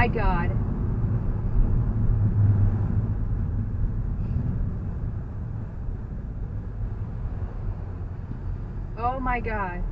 my God. Oh my God.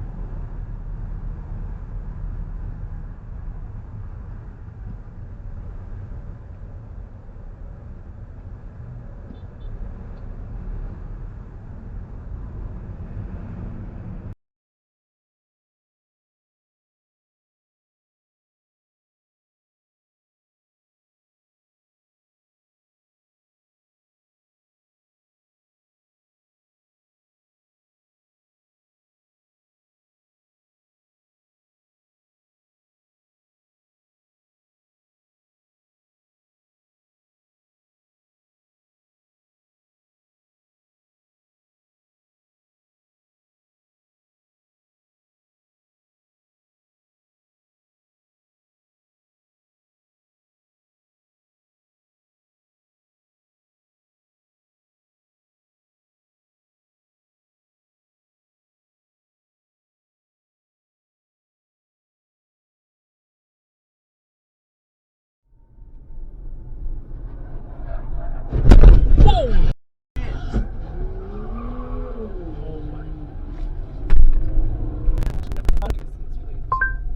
Whoa!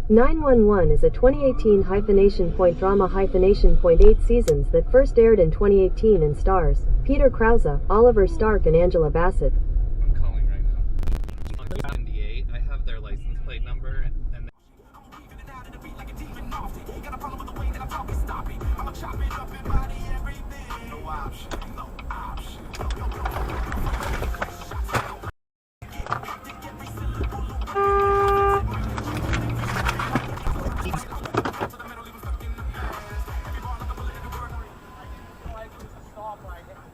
911 is a 2018 hyphenation point drama hyphenation point 8 seasons that first aired in 2018 and stars Peter Krause, Oliver Stark, and Angela Bassett. I'm calling right now. 98. I have their license plate number and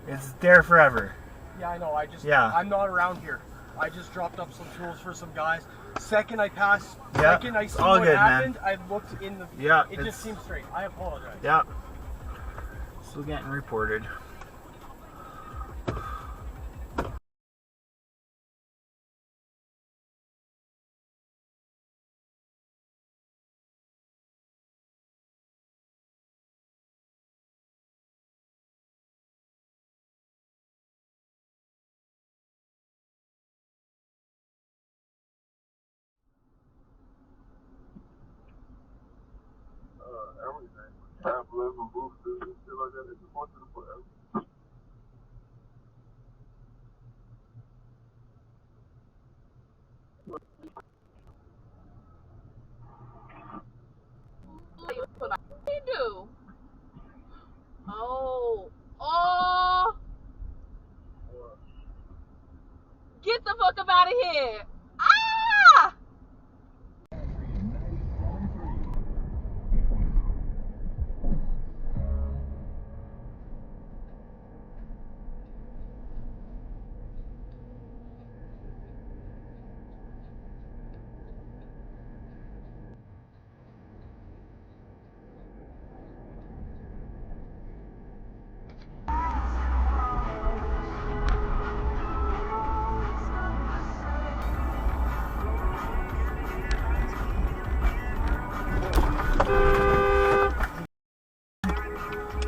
It's there forever. Yeah, I know. Yeah. I'm not around here. I just dropped up some tools for some guys. Second I passed, Yeah, second I it's see all what good, happened, man. I looked in the. Yeah, It just seems straight. I apologize. Yeah. Still getting reported. Everything. Capitalism, boosters, and shit like that. It's supposed to put everything. What did he do? Oh. Oh. Get the fuck up out of here. Ah!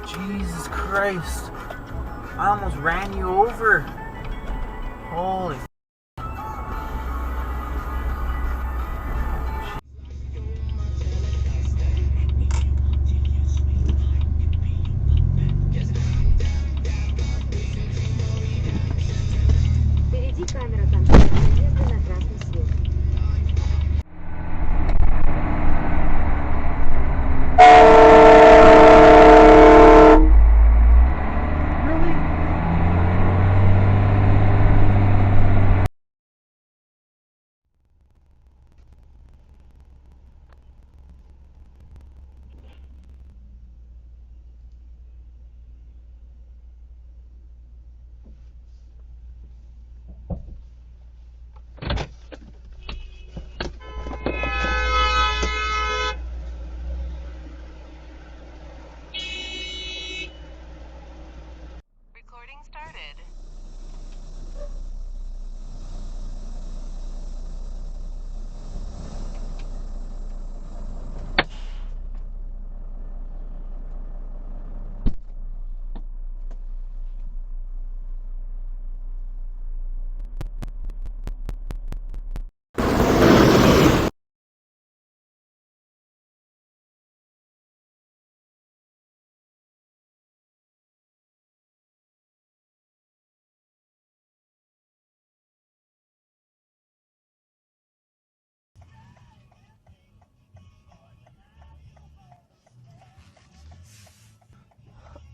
Jesus Christ. I almost ran you over. Holy. Впереди камера контроля въезда на красный свет.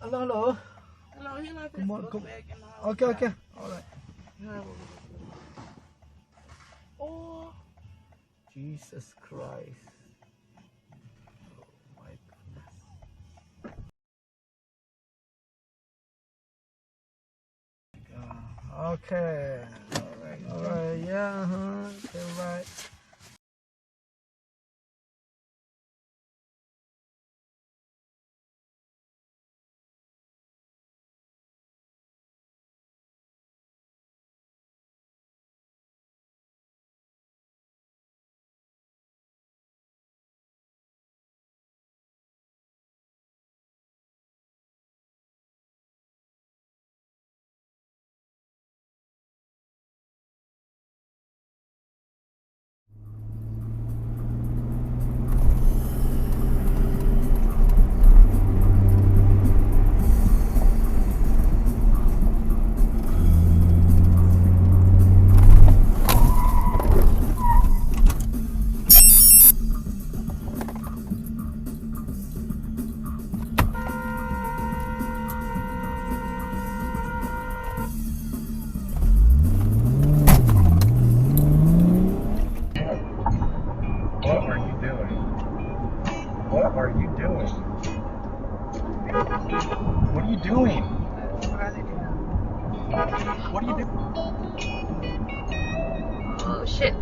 Hello. Hello, he like Come on, go come. back in the house. Okay. All right. Oh, Jesus Christ. Oh my goodness. Okay. All right. Yeah. Okay, right. What are you doing? What are you doing? What are you doing? What are you doing? Oh shit.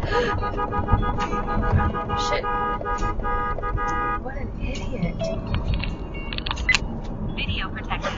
Shit. What an idiot. Video protection.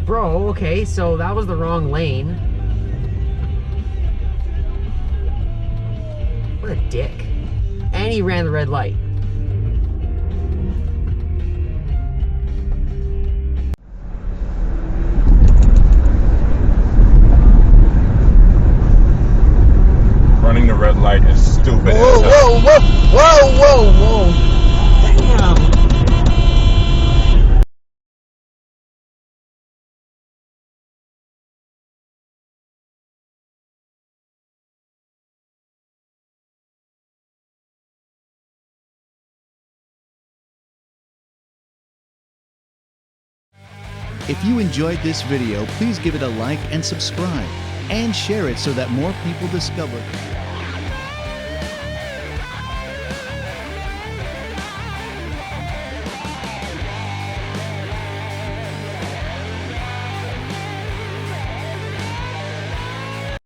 Bro, okay, so that was the wrong lane. What a dick. And he ran the red light. Running the red light is stupid. Whoa. Damn. If you enjoyed this video, please give it a like and subscribe, and share it so that more people discover it.